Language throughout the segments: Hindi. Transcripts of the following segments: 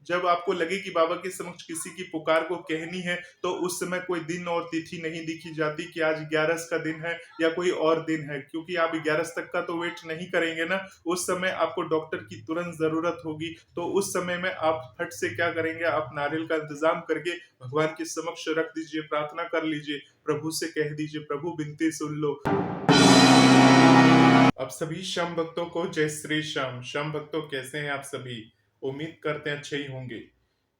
जब आपको लगे कि बाबा के समक्ष किसी की पुकार को कहनी है, तो उस समय कोई दिन और तिथि नहीं दिखी जाती कि आज 11 का दिन है या कोई और दिन है, क्योंकि आप 11 तक का तो वेट नहीं करेंगे ना। उस समय आपको डॉक्टर की तुरंत जरूरत होगी, तो उस समय में आप फट से क्या करेंगे, आप नारियल का इंतजाम करके भगवान के समक्ष रख दीजिए, प्रार्थना कर लीजिए, प्रभु से कह दीजिए, प्रभु विनती सुन लो। अब सभी श्याम भक्तों को जय श्री श्याम। श्याम भक्तों कैसे हैं आप सभी? उम्मीद करते हैं अच्छे ही होंगे।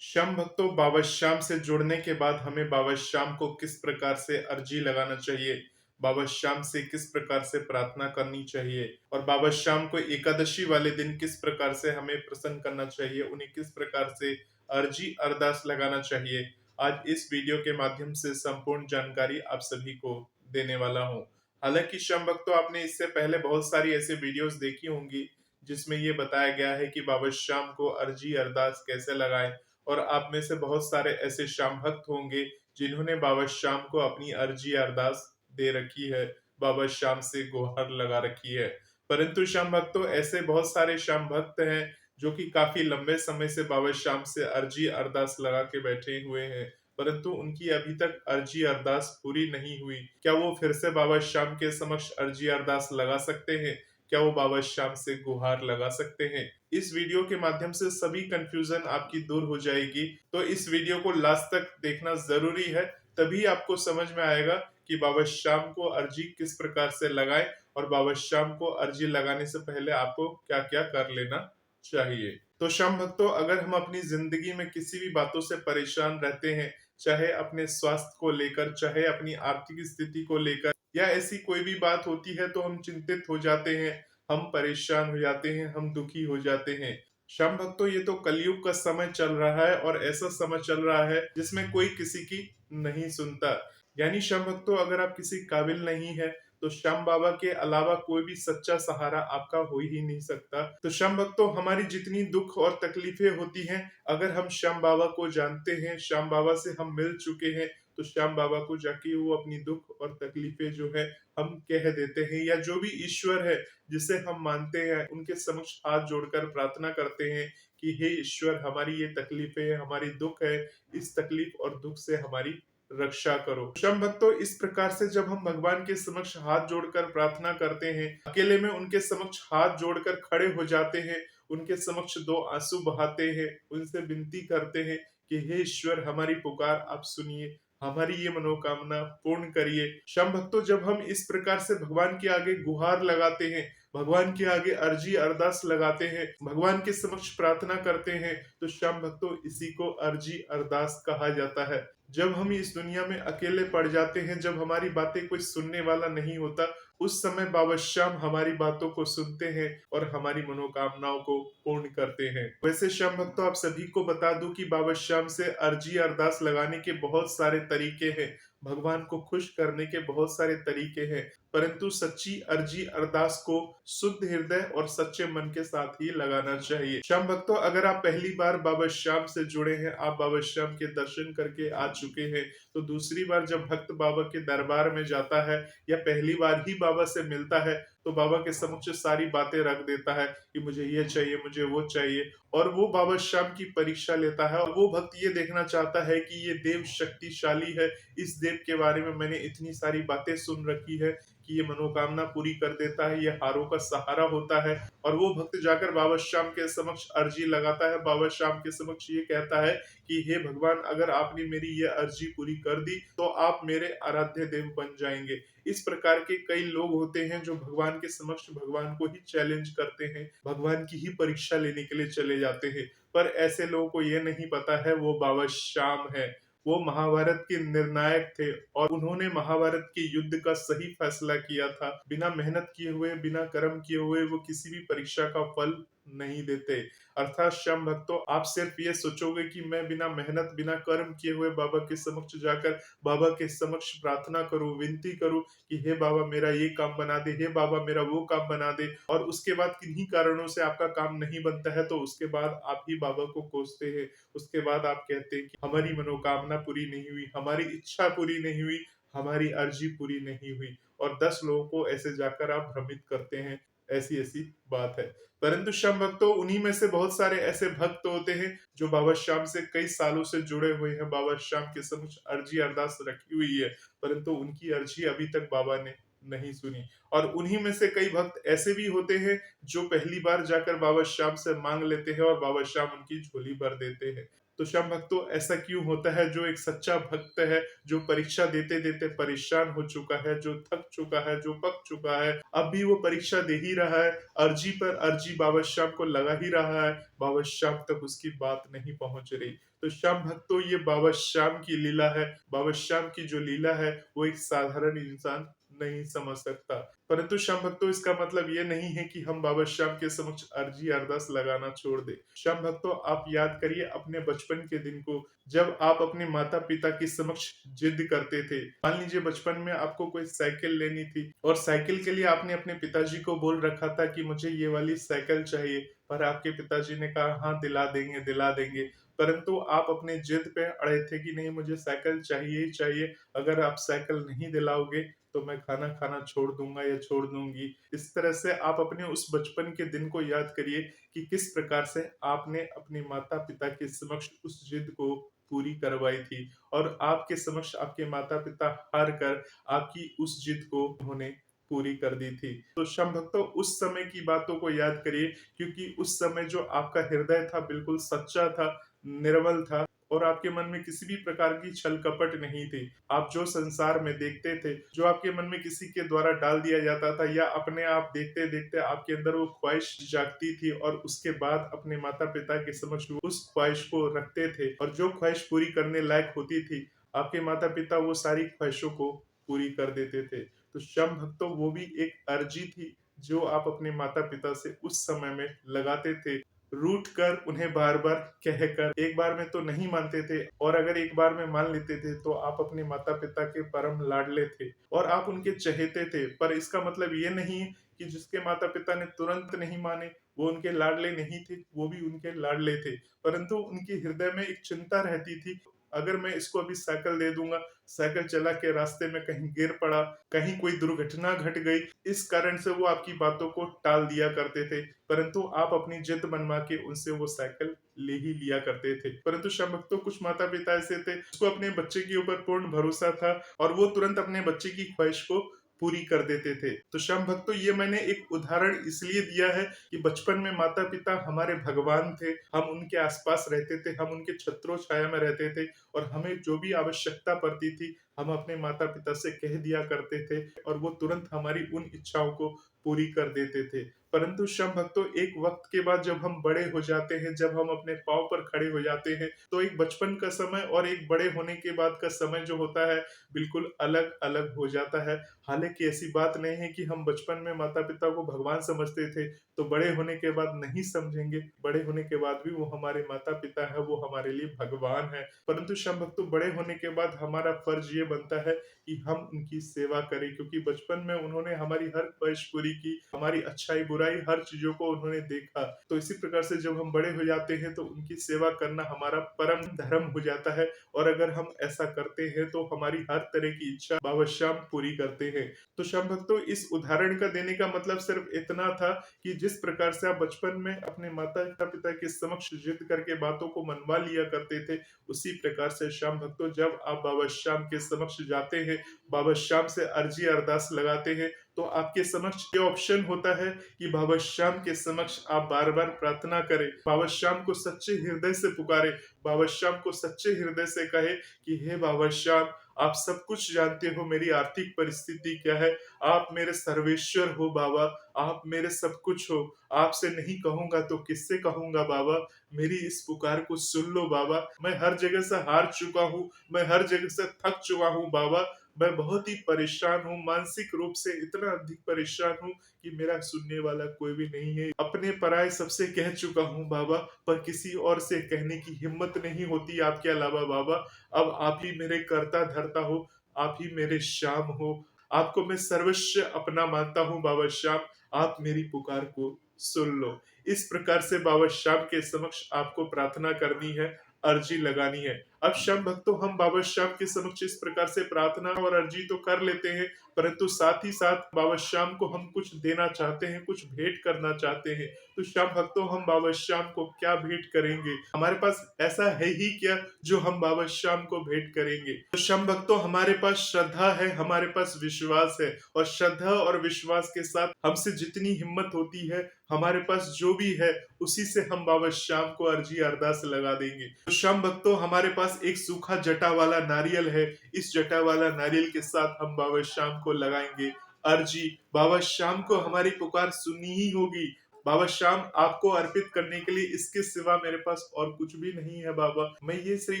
श्याम भक्तों, बाबा श्याम से जुड़ने के बाद हमें बाबा श्याम को किस प्रकार से अर्जी लगाना चाहिए, बाबा श्याम से किस प्रकार से प्रार्थना करनी चाहिए, और बाबा श्याम को एकादशी वाले दिन किस प्रकार से हमें प्रसन्न करना चाहिए, उन्हें किस प्रकार से अर्जी अरदास लगाना चाहिए, आज इस वीडियो के माध्यम से संपूर्ण जानकारी आप सभी को देने वाला हूँ। हालांकि श्याम भक्तों, आपने इससे पहले बहुत सारी ऐसे वीडियोस देखी होंगी जिसमें ये बताया गया है कि बाबा श्याम को अर्जी अरदास कैसे लगाएं, और आप में से बहुत सारे ऐसे श्याम भक्त होंगे जिन्होंने बाबा श्याम को अपनी अर्जी अरदास दे रखी है, बाबा श्याम से गुहार लगा रखी है। परंतु श्याम भक्तों, ऐसे बहुत सारे श्याम भक्त हैं जो कि काफी लंबे समय से बाबा श्याम से अर्जी अरदास लगा के बैठे हुए हैं, परंतु उनकी अभी तक अर्जी अरदास पूरी नहीं हुई। क्या वो फिर से बाबा श्याम के समक्ष अर्जी अरदास लगा सकते हैं? क्या वो बाबा श्याम से गुहार लगा सकते हैं? इस वीडियो के माध्यम से सभी कंफ्यूजन आपकी दूर हो जाएगी, तो इस वीडियो को लास्ट तक देखना जरूरी है, तभी आपको समझ में आएगा कि बाबा श्याम को अर्जी किस प्रकार से लगाएं, और बाबा श्याम को अर्जी लगाने से पहले आपको क्या क्या कर लेना चाहिए। तो श्याम भक्तों, अगर हम अपनी जिंदगी में किसी भी बातों से परेशान रहते हैं, चाहे अपने स्वास्थ्य को लेकर, चाहे अपनी आर्थिक स्थिति को लेकर, या ऐसी कोई भी बात होती है, तो हम चिंतित हो जाते हैं, हम परेशान हो जाते हैं, हम दुखी हो जाते हैं। श्याम भक्तों, ये तो कलयुग का समय चल रहा है, और ऐसा समय चल रहा है जिसमें कोई किसी की नहीं सुनता। यानी श्याम भक्तों, अगर आप किसी काबिल नहीं है, तो श्याम बाबा के अलावा कोई भी सच्चा सहारा आपका हो ही नहीं सकता। तो श्याम भक्तों, हमारी जितनी दुख और तकलीफें होती हैं, अगर हम श्याम बाबा को जानते हैं, श्याम बाबा से हम मिल चुके हैं, तो श्याम बाबा को जाके वो अपनी दुख और तकलीफें जो है हम कह देते हैं, या जो भी ईश्वर है जिसे हम मानते हैं, उनके समक्ष हाथ जोड़कर प्रार्थना करते हैं कि हे ईश्वर, हमारी ये तकलीफें है, हमारी दुख है, इस तकलीफ और दुख से हमारी रक्षा करो। श्याम भक्तों, इस प्रकार से जब हम भगवान के समक्ष हाथ जोड़कर प्रार्थना करते हैं, अकेले में उनके समक्ष हाथ जोड़कर खड़े हो जाते हैं, उनके समक्ष दो आंसू बहाते हैं, उनसे विनती करते हैं कि हे ईश्वर, हमारी पुकार आप सुनिए, हमारी ये मनोकामना पूर्ण करिए। श्याम भक्तों, जब हम इस प्रकार से भगवान के आगे गुहार लगाते हैं, भगवान के आगे अर्जी अरदास लगाते हैं, भगवान के समक्ष प्रार्थना करते हैं, तो श्याम भक्तों, इसी को अर्जी अरदास कहा जाता है। जब हम इस दुनिया में अकेले पड़ जाते हैं, जब हमारी बातें कोई सुनने वाला नहीं होता, उस समय बाबा श्याम हमारी बातों को सुनते हैं और हमारी मनोकामनाओं को पूर्ण करते हैं। वैसे श्याम भक्तों, आप सभी को बता दूं कि बाबा श्याम से अर्जी अरदास लगाने के बहुत सारे तरीके हैं, भगवान को खुश करने के बहुत सारे तरीके हैं, परंतु सच्ची अर्जी अरदास को शुद्ध हृदय और सच्चे मन के साथ ही लगाना चाहिए। श्याम भक्तों, अगर आप पहली बार बाबा श्याम से जुड़े हैं, आप बाबा श्याम के दर्शन करके आ चुके हैं, तो दूसरी बार जब भक्त बाबा के दरबार में जाता है, या पहली बार ही बाबा से मिलता है, तो बाबा के समक्ष सारी बातें रख देता है कि मुझे ये चाहिए, मुझे वो चाहिए, और वो बाबा श्याम की परीक्षा लेता है, और वो भक्त ये देखना चाहता है कि ये देव शक्तिशाली है, इस देव के बारे में मैंने इतनी सारी बातें सुन रखी है कि ये मनोकामना पूरी कर देता है, ये हारों का सहारा होता है। और वो भक्त जाकर बाबा श्याम के समक्ष अर्जी लगाता है, बाबा श्याम के समक्ष ये कहता है कि हे भगवान, अगर आपने मेरी ये अर्जी पूरी कर दी, तो आप मेरे आराध्य देव बन जाएंगे। इस प्रकार के कई लोग होते हैं जो भगवान के समक्ष भगवान को ही चैलेंज करते हैं, भगवान की ही परीक्षा लेने के लिए चले जाते हैं, पर ऐसे लोगों को ये नहीं पता है वो बाबा श्याम है। वो महाभारत के निर्णायक थे, और उन्होंने महाभारत के युद्ध का सही फैसला किया था। बिना मेहनत किए हुए, बिना कर्म किए हुए वो किसी भी परीक्षा का फल नहीं देते। अर्थात श्याम भक्तों, आप सिर्फ ये सोचोगे कि मैं बिना मेहनत, बिना कर्म किए हुए बाबा के समक्ष जाकर बाबा के समक्ष प्रार्थना करूं, विनती करूं कि हे बाबा मेरा ये काम बना दे, हे बाबा मेरा वो काम बना दे, और उसके बाद किन्हीं कारणों से आपका काम नहीं बनता है, तो उसके बाद आप ही बाबा को कोसते हैं। उसके बाद आप कहते हैं कि हमारी मनोकामना पूरी नहीं हुई, हमारी इच्छा पूरी नहीं हुई, हमारी अर्जी पूरी नहीं हुई, और 10 लोगों को ऐसे जाकर आप भ्रमित करते हैं। ऐसी-ऐसी बात है। परंतु श्याम भक्तों, उन्हीं में से बहुत सारे ऐसे भक्त होते हैं जो बाबा श्याम से कई सालों से जुड़े हुए हैं, बाबा श्याम के समक्ष अर्जी अरदास रखी हुई है, परंतु उनकी अर्जी अभी तक बाबा ने नहीं सुनी। और उन्हीं में से कई भक्त ऐसे भी होते हैं जो पहली बार जाकर बाबा श्याम से मांग लेते हैं और बाबा श्याम उनकी झोली भर देते हैं। तो श्याम भक्तों, ऐसा क्यों होता है? जो एक सच्चा भक्त है, जो परीक्षा देते देते परेशान हो चुका है, जो थक चुका है, जो पक चुका है, अब भी वो परीक्षा दे ही रहा है, अर्जी पर अर्जी बाबा श्याम को लगा ही रहा है, बाबा श्याम तक उसकी बात नहीं पहुंच रही। तो श्याम भक्तों, ये बाबा श्याम की लीला है। बाबा श्याम की जो लीला है वो एक साधारण इंसान नहीं समझ सकता। परंतु श्याम भक्तों, इसका मतलब ये नहीं है कि हम बाबा श्याम के समक्ष अर्जी अरदास लगाना छोड़ दें। श्याम भक्तों, आप याद करिए अपने बचपन के दिन को, जब आप अपने माता पिता के समक्ष जिद करते थे। मान लीजिए बचपन में आपको कोई साइकिल लेनी थी और साइकिल के लिए आपने अपने पिताजी को बोल रखा था कि मुझे ये वाली साइकिल चाहिए, पर आपके पिताजी ने कहा हाँ दिला देंगे दिला देंगे। परंतु आप अपने जिद पे अड़े थे कि नहीं, मुझे साइकिल चाहिए ही चाहिए, अगर आप साइकिल नहीं दिलाओगे तो मैं खाना खाना छोड़ दूंगा या छोड़ दूंगी। इस तरह से आप अपने उस बचपन के दिन को याद करिए कि किस प्रकार से आपने अपने माता पिता के समक्ष उस जिद को पूरी करवाई थी और आपके समक्ष आपके माता पिता हार कर आपकी उस जिद को उन्होंने पूरी कर दी थी। तो श्याम भक्तों, उस समय की बातों को याद करिए, क्योंकि उस समय जो आपका हृदय था बिल्कुल सच्चा था, निर्मल था और आपके मन में किसी भी प्रकार की छल कपट नहीं थी। आप जो संसार में देखते थे, जो आपके मन में किसी के द्वारा डाल दिया जाता था या अपने आप देखते देखते आपके अंदर वो ख्वाहिश जागती थी और उसके बाद अपने माता पिता के समक्ष उस ख्वाहिश को रखते थे और जो ख्वाहिश पूरी करने लायक होती थी, आपके माता पिता वो सारी ख्वाहिशों को पूरी कर देते थे। तो श्याम भक्तों, वो भी एक अर्जी थी जो आप अपने माता पिता से उस समय में लगाते थे, रूठ कर उन्हें बार बार कहकर। एक बार में तो नहीं मानते थे और अगर एक बार में मान लेते थे तो आप अपने माता पिता के परम लाडले थे और आप उनके चहेते थे। पर इसका मतलब ये नहीं है कि जिसके माता पिता ने तुरंत नहीं माने वो उनके लाडले नहीं थे, वो भी उनके लाडले थे। परंतु उनके हृदय में एक चिंता रहती थी, अगर मैं इसको अभी साइकिल दे दूंगा, साइकिल चला के रास्ते में कहीं गिर पड़ा, कहीं कोई दुर्घटना घट गई, इस कारण से वो आपकी बातों को टाल दिया करते थे। परंतु आप अपनी जिद मनवा के उनसे वो साइकिल ले ही लिया करते थे। परंतु श्याम भक्तों, कुछ माता पिता ऐसे थे उसको अपने बच्चे के ऊपर पूर्ण भरोसा था और वो तुरंत अपने बच्चे की ख्वाहिश को पूरी कर देते थे। तो श्याम भक्तों, ये मैंने एक उदाहरण इसलिए दिया है कि बचपन में माता पिता हमारे भगवान थे, हम उनके आसपास रहते थे, हम उनके छत्रों छाया में रहते थे और हमें जो भी आवश्यकता पड़ती थी हम अपने माता पिता से कह दिया करते थे और वो तुरंत हमारी उन इच्छाओं को पूरी कर देते थे। परंतु श्याम भक्तों, एक वक्त के बाद जब हम बड़े हो जाते हैं, जब हम अपने पांव पर खड़े हो जाते हैं, तो एक बचपन का समय और एक बड़े होने के बाद का समय जो होता है बिल्कुल अलग अलग हो जाता है। हालांकि ऐसी बात नहीं है कि हम बचपन में माता पिता को भगवान समझते थे तो बड़े होने के बाद नहीं समझेंगे, बड़े होने के बाद भी वो हमारे माता पिता है, वो हमारे लिए भगवान है। परंतु श्याम भक्तों, बड़े होने के बाद हमारा फर्ज ये बनता है कि हम उनकी सेवा करें, क्योंकि बचपन में उन्होंने हमारी हर ख्वाहिश पूरी की, हमारी अच्छाई बुराई हर चीजों को उन्होंने देखा। तो इसी प्रकार से जब हम बड़े हो जाते हैं तो उनकी सेवा करना हमारा परम धर्म हो जाता है और अगर हम ऐसा करते हैं तो हमारी हर तरह की इच्छा बाबा श्याम पूरी करते हैं। तो श्याम भक्तों, इस उदाहरण का देने का मतलब सिर्फ इतना था कि जिस प्रकार से आप बचपन में अपने माता पिता के समक्ष जिद करके बातों को मनवा लिया करते थे, उसी प्रकार से श्याम भक्तों, जब आप बाबा श्याम के समक्ष जाते हैं, बाबा श्याम से अर्जी अरदास लगाते हैं, तो आपके समक्ष ये ऑप्शन होता है कि बाबा श्याम के समक्ष आप बार बार प्रार्थना करें, बाबा श्याम को सच्चे हृदय से पुकारे, बाबा श्याम को सच्चे हृदय से कहे कि हे बाबा श्याम, आप सब कुछ जानते हो, मेरी आर्थिक परिस्थिति क्या है, आप मेरे सर्वेश्वर हो बाबा, आप मेरे सब कुछ हो, आपसे नहीं कहूंगा तो किससे कहूंगा बाबा, मेरी इस पुकार को सुन लो बाबा, मैं हर जगह से हार चुका हूँ, मैं हर जगह से थक चुका हूँ बाबा, मैं बहुत ही परेशान हूँ, मानसिक रूप से इतना अधिक परेशान हूँ कि मेरा सुनने वाला कोई भी नहीं है, अपने पराये सबसे कह चुका हूँ बाबा, पर किसी और से कहने की हिम्मत नहीं होती आपके अलावा बाबा। अब आप ही मेरे कर्ता धर्ता हो, आप ही मेरे श्याम हो, आपको मैं सर्वस्व अपना मानता हूँ बाबा श्याम, आप मेरी पुकार को सुन लो। इस प्रकार से बाबा श्याम के समक्ष आपको प्रार्थना करनी है, अर्जी लगानी है। अब श्याम भक्तों, हम बाबा श्याम के समक्ष इस प्रकार से प्रार्थना और अर्जी तो कर लेते हैं, परंतु साथ ही साथ बाबा श्याम को हम कुछ देना चाहते हैं, कुछ भेंट करना चाहते हैं। तो श्याम भक्तों, हम बाबा श्याम को क्या भेंट करेंगे? हमारे पास ऐसा है ही क्या जो हम बाबा श्याम को भेंट करेंगे? तो श्याम भक्तों, हमारे पास श्रद्धा है, हमारे पास विश्वास है, और श्रद्धा और विश्वास के साथ हमसे जितनी हिम्मत होती है, हमारे पास जो भी है, उसी से हम बाबा श्याम को अर्जी अरदास लगा देंगे। तो श्याम भक्तों, हमारे पास एक सूखा जटा वाला नारियल है। इस जटा वाला नारियल के साथ हम बाबा श्याम को लगाएंगे अर्जी। बाबा श्याम को हमारी पुकार सुनी ही होगी। बाबा श्याम, आपको अर्पित करने के लिए इसके सिवा मेरे पास और कुछ भी नहीं है बाबा। मैं ये सही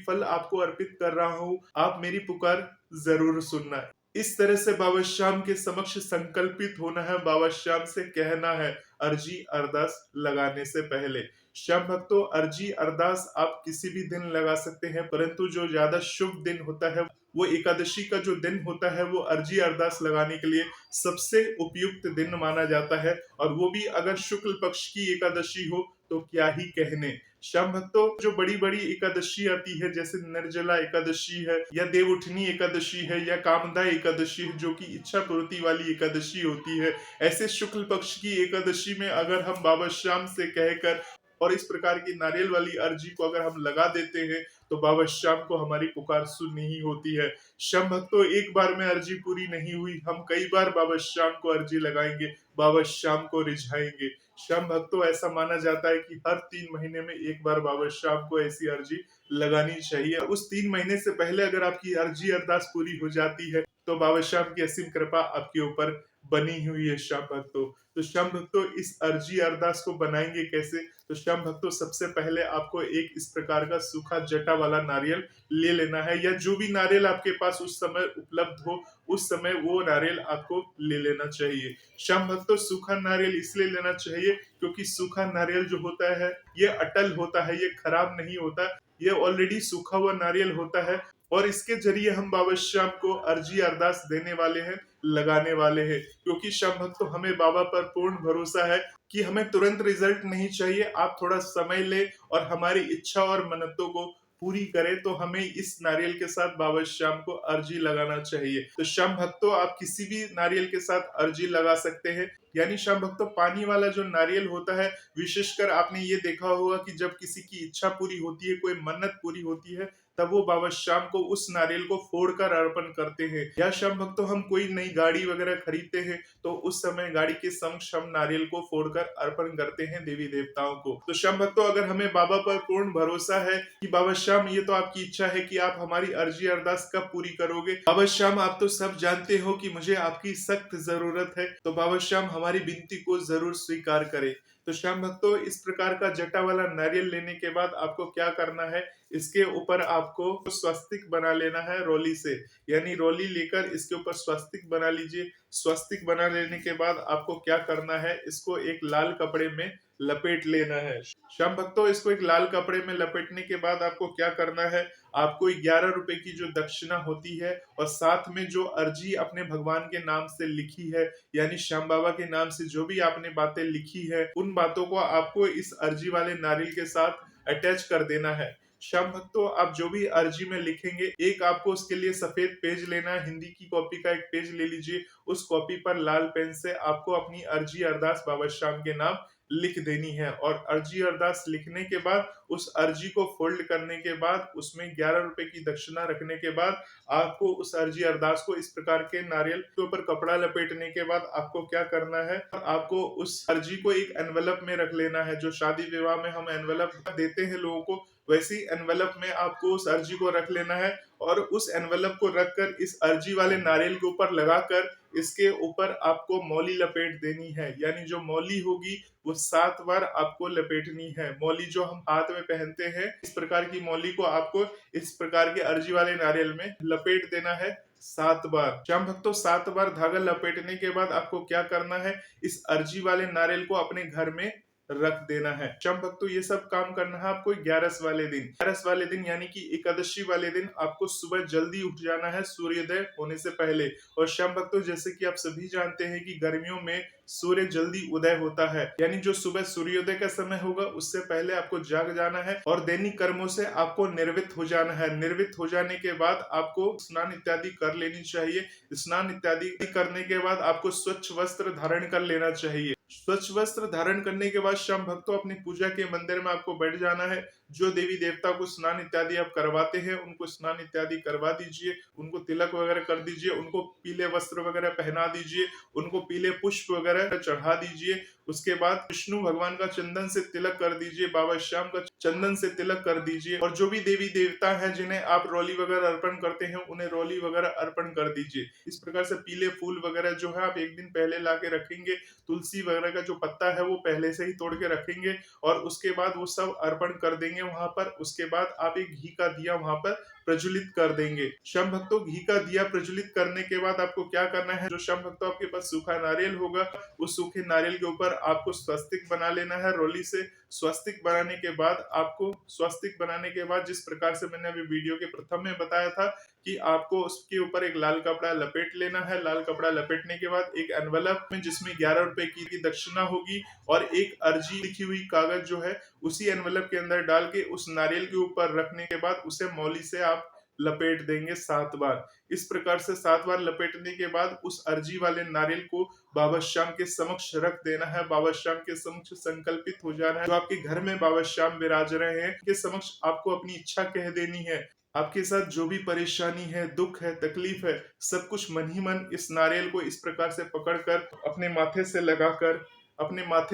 फल आपको अर्पित कर रहा हूँ, आप मेरी पुकार जरूर सुनना है। इस तरह से बाबा श्याम के समक्ष संकल्पित होना है, बाबा श्याम से कहना है अर्जी अरदास लगाने से पहले। श्याम भक्तों, अर्जी अरदास आप किसी भी दिन लगा सकते हैं, परंतु जो ज्यादा शुभ दिन होता है, वो एकादशी का जो दिन होता है, वो अर्जी अरदास लगाने के लिए सबसे उपयुक्त दिन माना जाता है। और वो भी अगर शुक्ल पक्ष की एकादशी हो तो क्या ही कहने। श्याम भक्तों, जो बड़ी बड़ी एकादशी आती है, जैसे निर्जला एकादशी है, या देवउठनी एकादशी है, या कामदा एकादशी है, जो कि इच्छा पूर्ति वाली एकादशी होती है, ऐसे शुक्ल पक्ष की एकादशी में अगर हम बाबा श्याम से कहकर और इस प्रकार की नारियल वाली अर्जी को अगर हम लगा देते हैं, तो बाबा श्याम को हमारी पुकार सुनी ही होती है। श्याम भक्तों, एक बार में अर्जी पूरी नहीं हुई, हम कई बार बाबा श्याम को अर्जी लगाएंगे, बाबा श्याम को रिझाएंगे। श्याम भक्तों, ऐसा माना जाता है कि हर 3 महीने में एक बार बाबा श्याम को ऐसी अर्जी लगानी चाहिए। उस 3 महीने से पहले अगर आपकी अर्जी अरदास पूरी हो जाती है, तो बाबा श्याम की असीम कृपा आपके ऊपर बनी हुई है। श्याम भक्तों, तो श्याम भक्तों, इस अर्जी अरदास को बनाएंगे कैसे? तो श्याम भक्तों, सबसे पहले आपको एक इस प्रकार का सूखा जटा वाला नारियल ले लेना है, या जो भी नारियल आपके पास उस समय उपलब्ध हो, उस समय वो नारियल आपको ले लेना चाहिए। श्याम भक्तों, सूखा नारियल इसलिए लेना चाहिए क्योंकि सूखा नारियल जो होता है, ये अटल होता है, ये खराब नहीं होता, ये ऑलरेडी सूखा हुआ नारियल होता है, और इसके जरिए हम बाबा श्याम को अर्जी अरदास देने वाले हैं, लगाने वाले हैं। क्योंकि श्याम भक्तों, हमें बाबा पर पूर्ण भरोसा है कि हमें तुरंत रिजल्ट नहीं चाहिए, आप थोड़ा समय ले और हमारी इच्छा और मन्नतों को पूरी करे, तो हमें इस नारियल के साथ बाबा श्याम को अर्जी लगाना चाहिए। तो श्याम भक्तों, आप किसी भी नारियल के साथ अर्जी लगा सकते हैं। यानी श्याम भक्तों, पानी वाला जो नारियल होता है, विशेषकर आपने ये देखा होगा कि जब किसी की इच्छा पूरी होती है, कोई मन्नत पूरी होती है, तब वो बाबा श्याम को उस नारियल को फोड़कर अर्पण करते हैं। या श्याम भक्तों, हम कोई नई गाड़ी वगैरह खरीदते हैं, तो उस समय गाड़ी के समक्ष हम नारियल को फोड़कर अर्पण करते हैं देवी देवताओं को। तो श्याम भक्तों, अगर हमें बाबा पर पूर्ण भरोसा है कि बाबा श्याम, ये तो आपकी इच्छा है कि आप हमारी अर्जी अरदास कब पूरी करोगे, बाबा श्याम आप तो सब जानते हो कि मुझे आपकी सख्त जरूरत है, तो बाबा श्याम हमारी विनती को जरूर स्वीकार करें। तो श्याम भक्तों, इस प्रकार का जटा वाला नारियल लेने के बाद आपको क्या करना है, इसके ऊपर आपको स्वस्तिक बना लेना है रोली से। यानी रोली लेकर इसके ऊपर स्वस्तिक बना लीजिए। स्वस्तिक बना लेने के बाद आपको क्या करना है, इसको एक लाल कपड़े में लपेट लेना है। श्याम भक्तों, इसको एक लाल कपड़े में लपेटने के बाद आपको क्या करना है, आपको 11 रुपए की जो दक्षिणा होती है, और साथ में जो अर्जी अपने भगवान के नाम से लिखी है, यानी श्याम बाबा के नाम से जो भी आपने बातें लिखी है, उन बातों को आपको इस अर्जी वाले नारियल के साथ अटैच कर देना है। श्याम भक्तों, आप जो भी अर्जी में लिखेंगे, एक आपको उसके लिए सफेद पेज लेना है, हिंदी की कॉपी का एक पेज ले लीजिए। उस कॉपी पर लाल पेन से आपको अपनी अर्जी अरदास बाबा श्याम के नाम लिख देनी है। और अर्जी अरदास लिखने के बाद उस अर्जी को फोल्ड करने के बाद उसमें 11 रुपए की दक्षिणा रखने के बाद आपको उस अर्जी अरदास को इस प्रकार के नारियल के ऊपर कपड़ा लपेटने के बाद आपको क्या करना है, आपको उस अर्जी को एक एनवेलप में रख लेना है। जो शादी विवाह में हम एनवेलप देते हैं लोगों को, वैसी एनवेलप में आपको उस अर्जी को रख लेना है, और उस एनवेलप को रखकर इस अर्जी वाले नारियल के ऊपर लगाकर इसके ऊपर आपको मौली लपेट देनी है। यानी जो मौली होगी वो 7 बार आपको लपेटनी है। मौली जो हम हाथ में पहनते हैं, इस प्रकार की मौली को आपको इस प्रकार के अर्जी वाले नारियल में लपेट देना है 7 बार। श्याम भक्तों, 7 बार धागा लपेटने के बाद आपको क्या करना है, इस अर्जी वाले नारियल को अपने घर में रख देना है। श्याम भक्तों ये सब काम करना है आपको 11 वाले दिन। 11 वाले दिन यानी कि एकादशी वाले दिन आपको सुबह जल्दी उठ जाना है सूर्योदय होने से पहले। और श्याम भक्तों जैसे कि आप सभी जानते हैं कि गर्मियों में सूर्य जल्दी उदय होता है, यानी जो सुबह सूर्योदय का समय होगा उससे पहले आपको जाग जाना है और दैनिक कर्मों से आपको निर्वृत्त हो जाना है। निर्वृत्त हो जाने के बाद आपको स्नान इत्यादि कर लेनी चाहिए। स्नान इत्यादि करने के बाद आपको स्वच्छ वस्त्र धारण कर लेना चाहिए। स्वच्छ वस्त्र धारण करने के बाद श्याम भक्तों अपनी पूजा के मंदिर में आपको बैठ जाना है। जो देवी देवता को स्नान इत्यादि आप करवाते हैं उनको स्नान इत्यादि करवा दीजिए, उनको तिलक वगैरह कर दीजिए, उनको पीले वस्त्र वगैरह पहना दीजिए, उनको पीले पुष्प वगैरह चढ़ा दीजिए। उसके बाद विष्णु भगवान का चंदन से तिलक कर दीजिए, बाबा श्याम का चंदन से तिलक कर दीजिए। और जो भी देवी देवता हैं जिन्हें आप रोली वगैरह अर्पण करते हैं उन्हें रोली वगैरह अर्पण कर दीजिए। इस प्रकार से पीले फूल वगैरह जो है आप एक दिन पहले ला के रखेंगे। तुलसी वगैरह का जो पत्ता है वो पहले से ही तोड़ के रखेंगे और उसके बाद वो सब अर्पण कर देंगे वहां पर। उसके बाद आप एक घी का दिया वहां पर प्रज्वलित कर देंगे। श्याम भक्तों घी का दिया प्रज्वलित करने के बाद आपको क्या करना है, जो श्याम भक्तों आपके पास सूखा नारियल होगा उस सूखे नारियल के ऊपर आपको स्वस्तिक बना लेना है रोली से। स्वस्तिक बनाने के बाद आपको स्वस्तिक बनाने के बाद जिस प्रकार से मैंने अभी वीडियो के प्रथम में बताया था कि आपको उसके ऊपर एक लाल कपड़ा लपेट लेना है। लाल कपड़ा लपेटने के बाद एक एनवलप में जिसमें 11 रुपए की दक्षिणा होगी और एक अर्जी लिखी हुई कागज जो है उसी एनवलप के अंदर डाल के उस नारियल के ऊपर रखने के बाद उसे मौली से आप लपेट देंगे 7 बार। इस प्रकार से 7 बार लपेटने के बाद उस अर्जी वाले नारियल को बाबा श्याम के समक्ष रख देना है। बाबा श्याम के समक्ष संकल्पित हो जाना है। जो आपके घर में बाबा श्याम विराज रहे हैं के समक्ष आपको अपनी इच्छा कह देनी है। आपके साथ जो भी परेशानी है, दुख है, तकलीफ है, सब कुछ मन ही मन इस नारियल को इस प्रकार से पकड़कर अपने माथे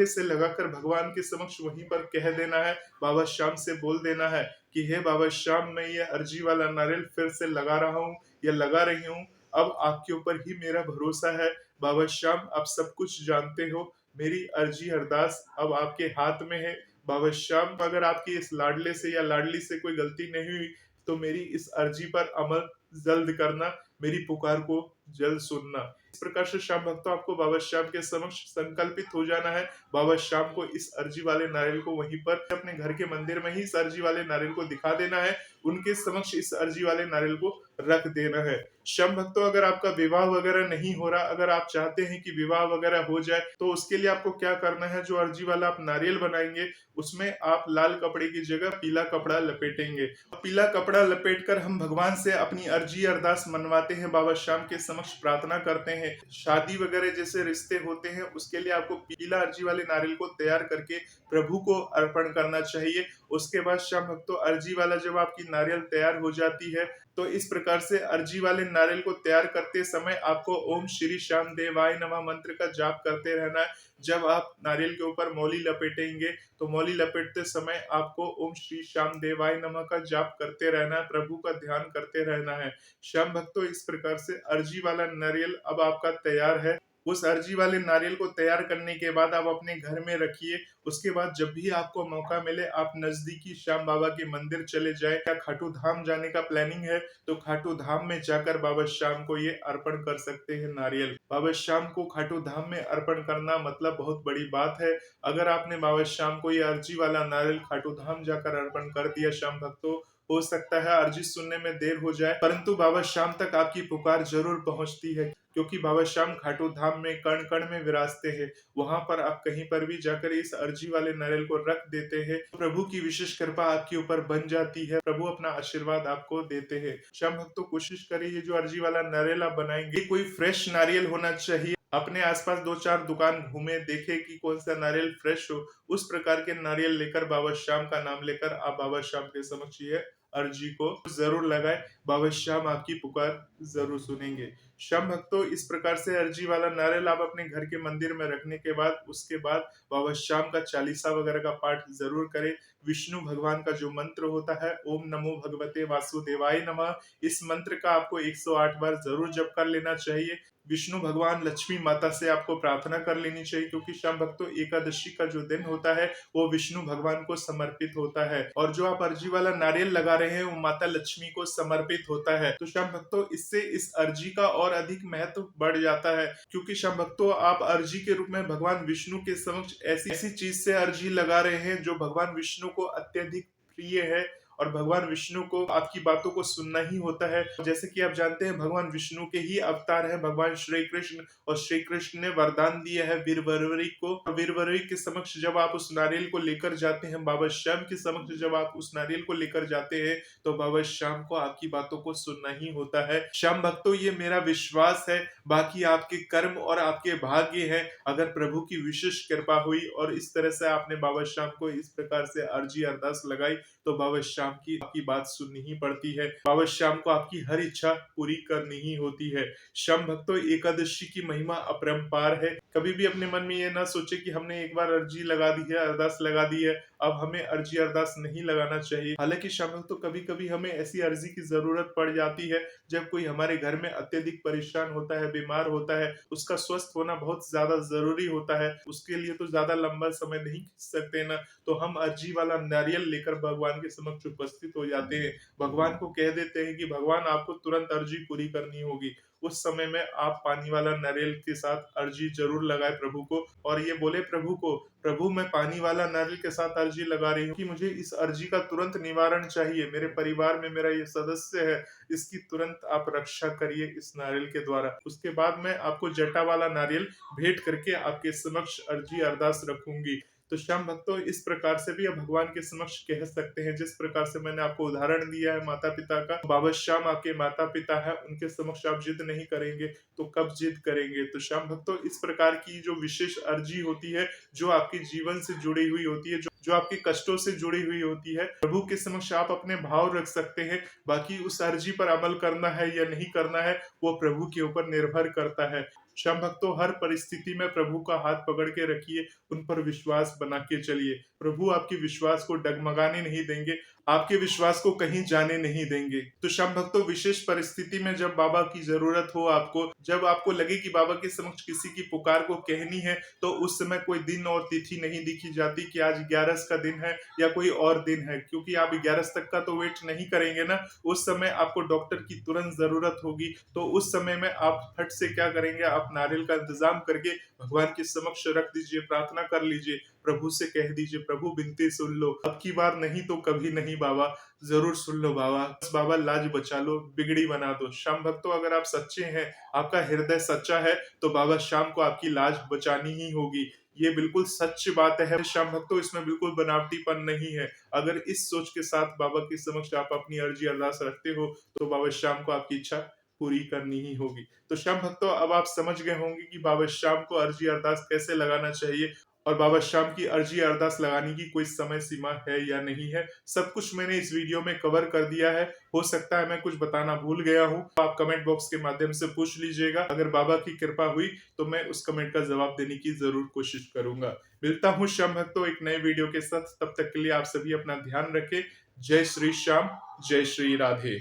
से लगाकर भगवान के समक्ष वहीं पर कह देना है। बाबा श्याम से बोल देना है कि हे बाबा श्याम, मैं ये अर्जी वाला नारियल फिर से लगा रहा हूँ या लगा रही हूँ। अब आपके ऊपर ही मेरा भरोसा है। बाबा श्याम आप सब कुछ जानते हो, मेरी अर्जी अरदास अब आपके हाथ में है। बाबा श्याम अगर आपकी इस लाडले से या लाडली से कोई गलती नहीं हुई तो मेरी इस अर्जी पर अमल जल्द करना, मेरी पुकार को जल्द सुनना। इस प्रकार से श्याम भक्तों आपको बाबा श्याम के समक्ष संकल्पित हो जाना है। बाबा श्याम को इस अर्जी वाले नारियल को वहीं पर अपने घर के मंदिर में ही इस अर्जी वाले नारियल को दिखा देना है। उनके समक्ष इस अर्जी वाले नारियल को रख देना है। श्याम भक्तों अगर आपका विवाह वगैरह नहीं हो रहा, अगर आप चाहते हैं कि विवाह वगैरह हो जाए तो उसके लिए आपको क्या करना है, जो अर्जी वाला आप नारियल बनाएंगे उसमें आप लाल कपड़े की जगह पीला कपड़ा लपेटेंगे। पीला कपड़ा लपेटकर हम भगवान से अपनी अर्जी अरदास मनवाते हैं, बाबा श्याम के समक्ष प्रार्थना करते हैं। शादी वगैरह जैसे रिश्ते होते हैं उसके लिए आपको पीला अर्जी वाले नारियल को तैयार करके प्रभु को अर्पण करना चाहिए। उसके बाद श्याम भक्तों अर्जी वाला जब आपकी नारियल तैयार हो जाती है तो इस प्रकार से अर्जी वाले नारियल को तैयार करते समय आपको ओम श्री श्याम देवाय नमः मंत्र का जाप करते रहना है। जब आप नारियल के ऊपर मौली लपेटेंगे तो मौली लपेटते समय आपको ओम श्री श्याम देवाय नमः का जाप करते रहना है, प्रभु का ध्यान करते रहना है। श्याम भक्तों इस प्रकार से अर्जी वाला नारियल अब आपका तैयार है। उस अर्जी वाले नारियल को तैयार करने के बाद आप अपने घर में रखिए। उसके बाद जब भी आपको मौका मिले आप नजदीकी श्याम बाबा के मंदिर चले जाए। क्या खाटू धाम जाने का प्लानिंग है तो खाटू धाम में जाकर बाबा श्याम को ये अर्पण कर सकते हैं नारियल। बाबा श्याम को खाटू धाम में अर्पण करना मतलब बहुत बड़ी बात है। अगर आपने बाबा श्याम को ये अर्जी वाला नारियल खाटू धाम जाकर अर्पण कर दिया श्याम भक्तों, हो सकता है अर्जी सुनने में देर हो जाए परंतु बाबा श्याम तक आपकी पुकार जरूर पहुंचती है, क्योंकि बाबा श्याम खाटू धाम में कण कण में विराजते हैं। वहां पर आप कहीं पर भी जाकर इस अर्जी वाले नारियल को रख देते हैं, प्रभु की विशेष कृपा आपके ऊपर बन जाती है, प्रभु अपना आशीर्वाद आपको देते हैं। श्याम भक्तों कोशिश करिए जो अर्जी वाला नारियल आप बनाएंगे कोई फ्रेश नारियल होना चाहिए। अपने आसपास 2-4 दुकान घूमे, देखे कि कौन सा नारियल फ्रेश हो, उस प्रकार के नारियल लेकर बाबा श्याम का नाम लेकर आप बाबा श्याम के समक्ष ये अर्जी को जरूर लगाए। बाबा श्याम आपकी पुकार जरूर सुनेंगे। श्याम भक्तों इस प्रकार से अर्जी वाला नारियल आप अपने घर के मंदिर में रखने के बाद उसके बाद बाबा श्याम का चालीसा वगैरह का पाठ जरूर करें। विष्णु भगवान का जो मंत्र होता है ओम नमो भगवते वासुदेवाय नमः, इस मंत्र का आपको 108 बार जरूर जप कर लेना चाहिए। विष्णु भगवान लक्ष्मी माता से आपको प्रार्थना कर लेनी चाहिए, क्योंकि श्याम भक्तों एकादशी का जो दिन होता है वो विष्णु भगवान को समर्पित होता है और जो आप अर्जी वाला नारियल लगा रहे हैं वो माता लक्ष्मी को समर्पित होता है। तो श्याम भक्तों इससे इस अर्जी का और अधिक महत्व बढ़ जाता है, क्योंकि श्याम भक्तों आप अर्जी के रूप में भगवान विष्णु के समक्ष ऐसी ऐसी चीज से अर्जी लगा रहे हैं जो भगवान विष्णु को अत्यधिक प्रिय है, और भगवान विष्णु को आपकी बातों को सुनना ही होता है। जैसे कि आप जानते हैं भगवान विष्णु के ही अवतार है भगवान श्री कृष्ण, और श्री कृष्ण ने वरदान दिया है वीरवरवरी को। और वीरवरवरी के समक्ष जब आप उस नारियल को लेकर जाते हैं, बाबा श्याम के समक्ष जब आप उस नारियल को लेकर जाते हैं, तो बाबा श्याम को आपकी बातों को सुनना ही होता है। श्याम भक्तों ये मेरा विश्वास है, बाकी आपके कर्म और आपके भाग्य है। अगर प्रभु की विशेष कृपा हुई और इस तरह से आपने बाबा श्याम को इस प्रकार से अर्जी अरदास लगाई, तो बाबा श्याम की आपकी बात सुननी ही पड़ती है। बाबा श्याम को आपकी हर इच्छा पूरी करनी ही होती है। श्याम भक्तों एकादशी की महिमा अपरंपार है। कभी भी अपने मन में ये ना सोचे कि हमने एक बार अर्जी लगा दी है, अरदास लगा दी है, अब हमें अर्जी अरदास नहीं लगाना चाहिए। हालांकि श्याम भक्तों कभी कभी हमें ऐसी अर्जी की जरूरत पड़ जाती है जब कोई हमारे घर में अत्यधिक परेशान होता है, बीमार होता है, उसका स्वस्थ होना बहुत ज्यादा जरूरी होता है, उसके लिए तो ज्यादा लंबा समय नहीं खींच सकते ना, तो हम अर्जी वाला नारियल लेकर भगवान के समक्ष उपस्थित हो जाते हैं। भगवान को कह देते हैं कि भगवान आपको तुरंत अर्जी पूरी करनी होगी। उस समय में आप पानी वाला नारियल के साथ अर्जी जरूर लगाए प्रभु को, और ये बोले प्रभु को, प्रभु मैं पानी वाला नारियल के साथ अर्जी लगा रही हूँ कि मुझे इस अर्जी का तुरंत निवारण चाहिए। मेरे परिवार में मेरा ये सदस्य है, इसकी तुरंत आप रक्षा करिए इस नारियल के द्वारा। उसके बाद मैं आपको जटा वाला नारियल भेंट करके आपके समक्ष अर्जी अरदास रखूंगी। तो श्याम भक्तों इस प्रकार से भी आप भगवान के समक्ष कह सकते हैं, जिस प्रकार से मैंने आपको उदाहरण दिया है माता पिता का। बाबा श्याम आपके माता पिता है, उनके समक्ष आप जिद नहीं करेंगे तो कब जिद करेंगे। तो श्याम भक्तों इस प्रकार की जो विशेष अर्जी होती है, जो आपके जीवन से जुड़ी हुई होती है, जो आपके कष्टों से जुड़ी हुई होती है, प्रभु के समक्ष आप अपने भाव रख सकते हैं। बाकी उस अर्जी पर अमल करना है या नहीं करना है वो प्रभु के ऊपर निर्भर करता है। श्याम भक्तों हर परिस्थिति में प्रभु का हाथ पकड़ के रखिए, उन पर विश्वास बना के चलिए। प्रभु आपके विश्वास को डगमगाने नहीं देंगे, आपके विश्वास को कहीं जाने नहीं देंगे। तो श्याम भक्तों विशेष परिस्थिति में जब बाबा की जरूरत हो आपको, जब आपको लगे कि बाबा के समक्ष किसी की पुकार को कहनी है, तो उस समय कोई दिन और तिथि नहीं दिखी जाती कि आज 11 का दिन है या कोई और दिन है, क्योंकि आप 11 तक का तो वेट नहीं करेंगे ना। उस समय आपको डॉक्टर की तुरंत जरूरत होगी, तो उस समय में आप फट से क्या करेंगे, आप नारियल का इंतजाम करके भगवान के समक्ष रख दीजिए, प्रार्थना कर लीजिए, प्रभु से कह दीजिए प्रभु विनती सुन लो, अब की बार नहीं तो कभी नहीं बाबा, जरूर सुन लो बाबा, बस बाबा लाज बचा लो, बिगड़ी बना दो। श्याम भक्तों अगर आप सच्चे हैं, आपका हृदय सच्चा है, तो बाबा श्याम को आपकी लाज बचानी ही होगी। ये बिल्कुल सच बात है श्याम भक्तों, इसमें बिल्कुल बनावटीपन नहीं है। अगर इस सोच के साथ बाबा के समक्ष आप अपनी अर्जी अरदास रखते हो, तो बाबा श्याम को आपकी इच्छा पूरी करनी ही होगी। तो श्याम भक्तों अब आप समझ गए होंगे कि बाबा श्याम को अर्जी अरदास कैसे लगाना चाहिए, और बाबा श्याम की अर्जी अरदास लगाने की कोई समय सीमा है या नहीं है। सब कुछ मैंने इस वीडियो में कवर कर दिया है। हो सकता है मैं कुछ बताना भूल गया हूँ, आप कमेंट बॉक्स के माध्यम से पूछ लीजिएगा। अगर बाबा की कृपा हुई तो मैं उस कमेंट का जवाब देने की जरूर कोशिश करूंगा। मिलता हूँ श्याम भक्तों एक नए वीडियो के साथ, तब तक के लिए आप सभी अपना ध्यान रखें। जय श्री श्याम, जय श्री राधे।